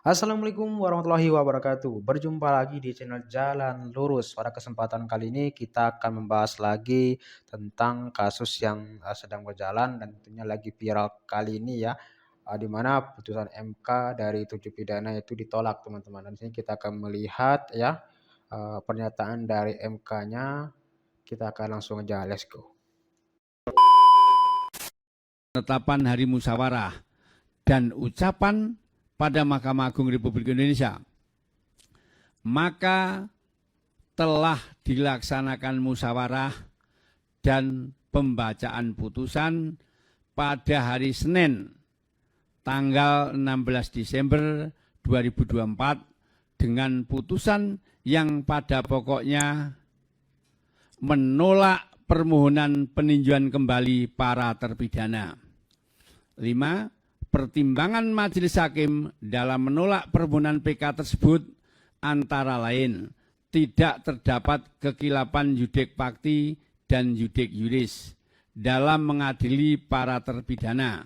Assalamualaikum warahmatullahi wabarakatuh. Berjumpa lagi di channel Jalan Lurus. Pada kesempatan kali ini kita akan membahas lagi tentang kasus yang sedang berjalan dan tentunya lagi viral kali ini ya, di mana putusan MK dari 7 pidana itu ditolak teman-teman. Dan di sini kita akan melihat ya pernyataan dari MK-nya. Kita akan langsung aja, let's go. Penetapan Hari Musyawarah dan ucapan pada Mahkamah Agung Republik Indonesia, maka telah dilaksanakan musyawarah dan pembacaan putusan pada hari Senin tanggal 16 Desember 2024 dengan putusan yang pada pokoknya menolak permohonan peninjauan kembali para terpidana. 5. Pertimbangan majelis hakim dalam menolak permohonan PK tersebut antara lain tidak terdapat kekilapan yudek fakti dan yudek yuris dalam mengadili para terpidana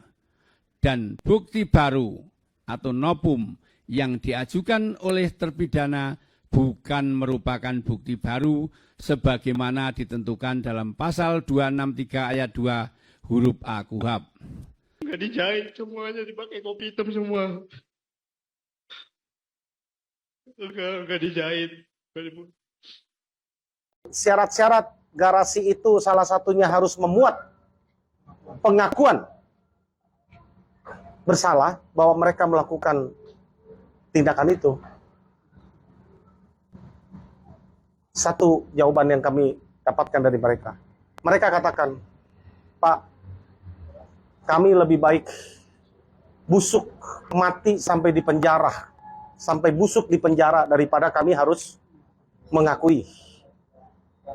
dan bukti baru atau novum yang diajukan oleh terpidana bukan merupakan bukti baru sebagaimana ditentukan dalam pasal 263 ayat 2 huruf A KUHP. Nggak dijahit semuanya, dipakai kopi hitam semua. Nggak dijahit. Syarat-syarat garasi itu salah satunya harus memuat pengakuan bersalah bahwa mereka melakukan tindakan itu. Satu jawaban yang kami dapatkan dari mereka. Mereka katakan, Pak, kami lebih baik busuk mati sampai di penjara, sampai busuk di penjara daripada kami harus mengakui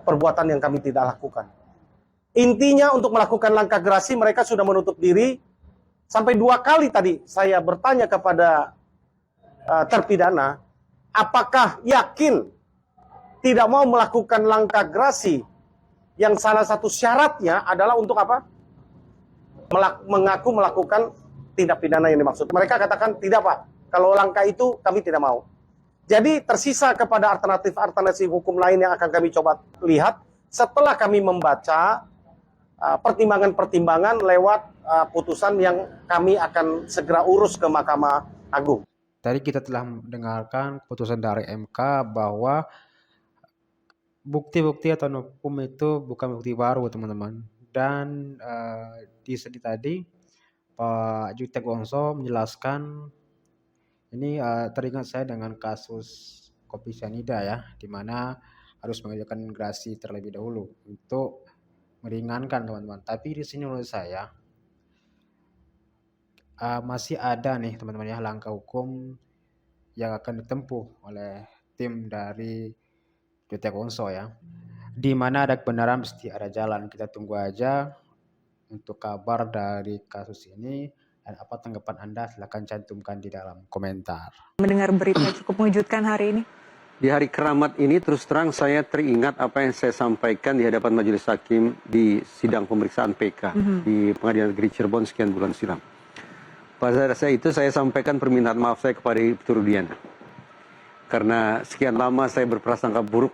perbuatan yang kami tidak lakukan. Intinya untuk melakukan langkah gerasi mereka sudah menutup diri. Sampai 2 kali tadi saya bertanya kepada terpidana, apakah yakin tidak mau melakukan langkah gerasi yang salah satu syaratnya adalah untuk apa? Mengaku melakukan tindak pidana yang dimaksud. Mereka katakan tidak Pak, kalau langkah itu kami tidak mau. Jadi tersisa kepada alternatif hukum lain yang akan kami coba lihat setelah kami membaca pertimbangan-pertimbangan lewat putusan yang kami akan segera urus ke Mahkamah Agung. Tadi kita telah mendengarkan putusan dari MK bahwa bukti-bukti atau novum itu bukan bukti baru teman-teman. Dan di tadi Pak Jutek Wongso menjelaskan ini teringat saya dengan kasus kopi cyanida ya, di mana harus mengajukan gerasi terlebih dahulu untuk meringankan teman-teman. Tapi di sini menurut saya masih ada nih teman-teman ya langkah hukum yang akan ditempuh oleh tim dari Jutek Wongso ya. Di mana ada kebenaran mesti ada jalan. Kita tunggu aja untuk kabar dari kasus ini, dan apa tanggapan Anda silahkan cantumkan di dalam komentar. Mendengar berita cukup mengejutkan hari ini. Di hari keramat ini terus terang saya teringat apa yang saya sampaikan di hadapan majelis hakim di sidang pemeriksaan PK di Pengadilan Negeri Cirebon sekian bulan silam. Pada saat itu saya sampaikan permintaan maaf saya kepada Ibtu Rudiana. Karena sekian lama saya berprasangka buruk,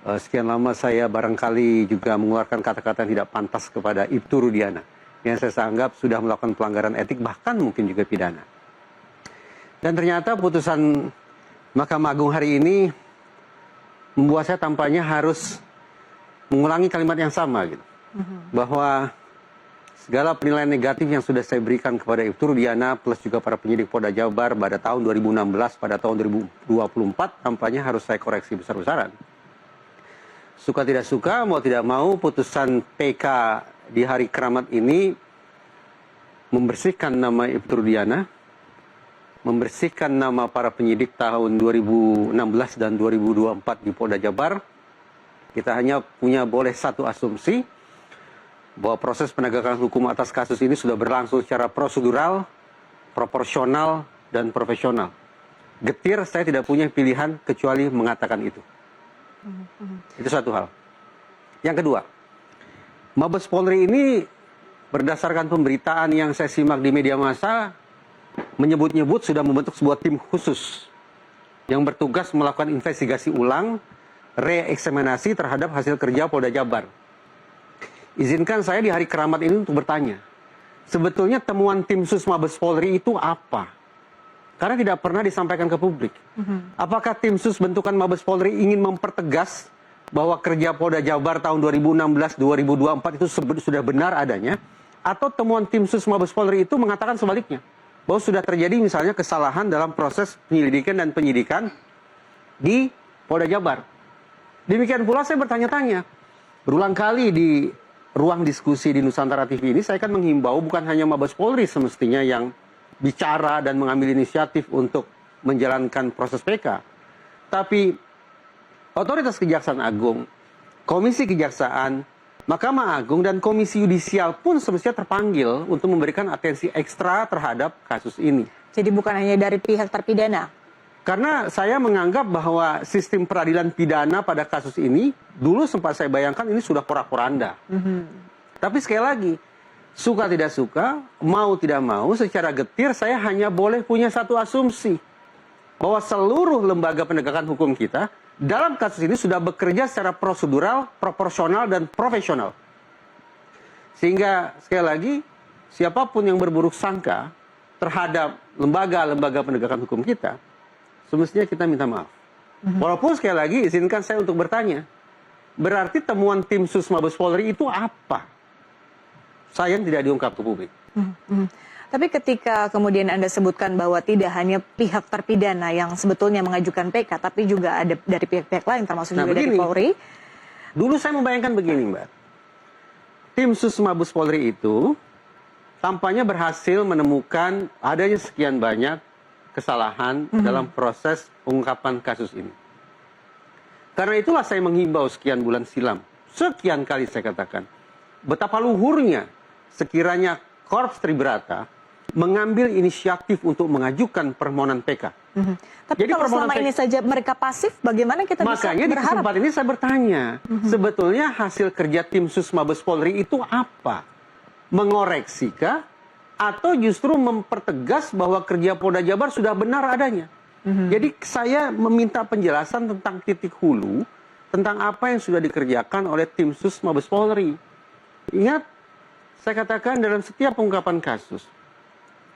sekian lama saya barangkali juga mengeluarkan kata-kata yang tidak pantas kepada Ibtu Rudiana, yang saya anggap sudah melakukan pelanggaran etik, bahkan mungkin juga pidana. Dan ternyata putusan Mahkamah Agung hari ini membuat saya tampaknya harus mengulangi kalimat yang sama, gitu. Bahwa segala penilaian negatif yang sudah saya berikan kepada Ibtu Rudiana plus juga para penyidik Polda Jabar pada tahun 2016, pada tahun 2024 tampaknya harus saya koreksi besar-besaran. Suka tidak suka, mau tidak mau, putusan PK di hari keramat ini membersihkan nama Ibtu Rudiana, membersihkan nama para penyidik tahun 2016 dan 2024 di Polda Jabar. Kita hanya boleh satu asumsi, bahwa proses penegakan hukum atas kasus ini sudah berlangsung secara prosedural, proporsional, dan profesional. Getir, saya tidak punya pilihan kecuali mengatakan itu. Itu satu hal. Yang kedua, Mabes Polri ini berdasarkan pemberitaan yang saya simak di media massa, menyebut-nyebut sudah membentuk sebuah tim khusus yang bertugas melakukan investigasi ulang, reeksaminasi terhadap hasil kerja Polda Jabar. Izinkan saya di hari keramat ini untuk bertanya, sebetulnya temuan tim sus Mabes Polri itu apa? Karena tidak pernah disampaikan ke publik. Apakah tim sus bentukan Mabes Polri ingin mempertegas bahwa kerja Polda Jabar tahun 2016-2024 itu sudah benar adanya? Atau temuan tim sus Mabes Polri itu mengatakan sebaliknya, bahwa sudah terjadi misalnya kesalahan dalam proses penyelidikan dan penyidikan di Polda Jabar. Demikian pula saya bertanya-tanya, berulang kali di ruang diskusi di Nusantara TV ini, saya kan menghimbau bukan hanya Mabes Polri semestinya yang bicara dan mengambil inisiatif untuk menjalankan proses PK. Tapi Otoritas Kejaksaan Agung, Komisi Kejaksaan, Mahkamah Agung, dan Komisi Yudisial pun semestinya terpanggil untuk memberikan atensi ekstra terhadap kasus ini. Jadi bukan hanya dari pihak terpidana. Karena saya menganggap bahwa sistem peradilan pidana pada kasus ini, dulu sempat saya bayangkan ini sudah porak-poranda. Tapi sekali lagi, suka tidak suka, mau tidak mau, secara getir saya hanya boleh punya satu asumsi. Bahwa seluruh lembaga penegakan hukum kita, dalam kasus ini sudah bekerja secara prosedural, proporsional, dan profesional. Sehingga sekali lagi, siapapun yang berburuk sangka terhadap lembaga-lembaga penegakan hukum kita, semestinya kita minta maaf. Walaupun sekali lagi izinkan saya untuk bertanya, berarti temuan tim sus Mabes Polri itu apa? Sayang tidak diungkap ke publik. Tapi ketika kemudian Anda sebutkan bahwa tidak hanya pihak terpidana yang sebetulnya mengajukan PK, tapi juga ada dari pihak-pihak lain termasuk juga dari Polri. Dulu saya membayangkan begini, Mbak. Tim sus Mabes Polri itu tampaknya berhasil menemukan adanya sekian banyak kesalahan dalam proses pengungkapan kasus ini. Karena itulah saya menghimbau sekian bulan silam, sekian kali saya katakan, betapa luhurnya sekiranya Korps Tribrata mengambil inisiatif untuk mengajukan permohonan PK. Tapi Jadi kalau selama ini saja mereka pasif, bagaimana kita bisa Makanya di berharap? kesempatan ini saya bertanya, sebetulnya hasil kerja tim sus Mabes Polri itu apa? Mengoreksikah? Atau justru mempertegas bahwa kerja Polda Jabar sudah benar adanya? Jadi saya meminta penjelasan tentang titik hulu, tentang apa yang sudah dikerjakan oleh tim sus Mabes Polri. Ingat, saya katakan dalam setiap pengungkapan kasus,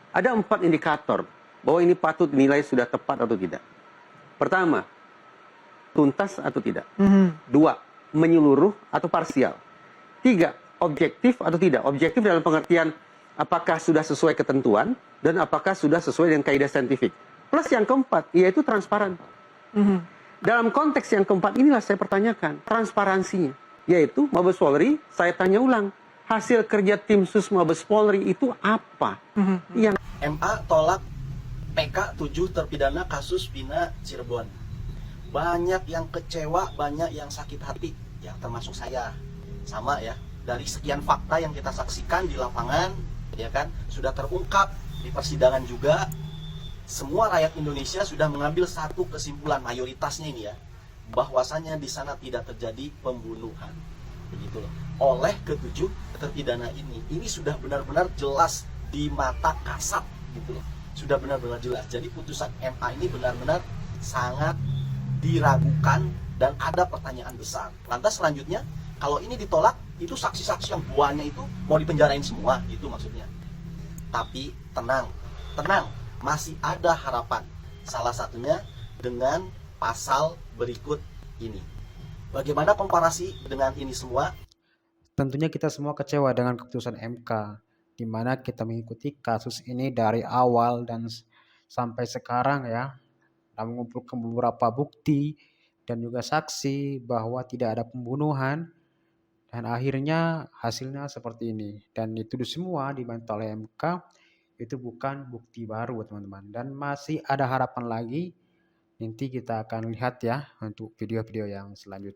ada 4 indikator bahwa ini patut dinilai sudah tepat atau tidak. Pertama, tuntas atau tidak. 2, menyeluruh atau parsial. 3, objektif atau tidak. Objektif dalam pengertian apakah sudah sesuai ketentuan dan apakah sudah sesuai dengan kaidah saintifik. Plus yang keempat, yaitu transparan. Dalam konteks yang keempat inilah saya pertanyakan transparansinya. Yaitu Mabes Polri, saya tanya ulang, hasil kerja tim sus Mabes Polri itu apa? Yang MA tolak PK 7 terpidana kasus Vina Cirebon. Banyak yang kecewa, banyak yang sakit hati, ya termasuk saya. Sama ya, dari sekian fakta yang kita saksikan di lapangan, ya kan, sudah terungkap di persidangan juga. Semua rakyat Indonesia sudah mengambil satu kesimpulan, mayoritasnya ini ya, bahwasanya di sana tidak terjadi pembunuhan. Begitu loh. Oleh ketujuh terpidana ini sudah benar-benar jelas di mata kasat gitu loh. Sudah benar-benar jelas. Jadi putusan MA ini benar-benar sangat diragukan dan ada pertanyaan besar. Lantas selanjutnya, kalau ini ditolak, itu saksi-saksi yang buahnya itu mau dipenjarain semua, itu maksudnya. Tapi tenang, masih ada harapan. Salah satunya dengan pasal berikut ini. Bagaimana komparasi dengan ini semua? Tentunya kita semua kecewa dengan keputusan MK, di mana kita mengikuti kasus ini dari awal dan sampai sekarang ya, dan mengumpulkan beberapa bukti dan juga saksi bahwa tidak ada pembunuhan, dan akhirnya hasilnya seperti ini. Dan itu semua dibantah oleh MK, itu bukan bukti baru teman-teman, dan masih ada harapan lagi. Nanti kita akan lihat ya untuk video-video yang selanjutnya.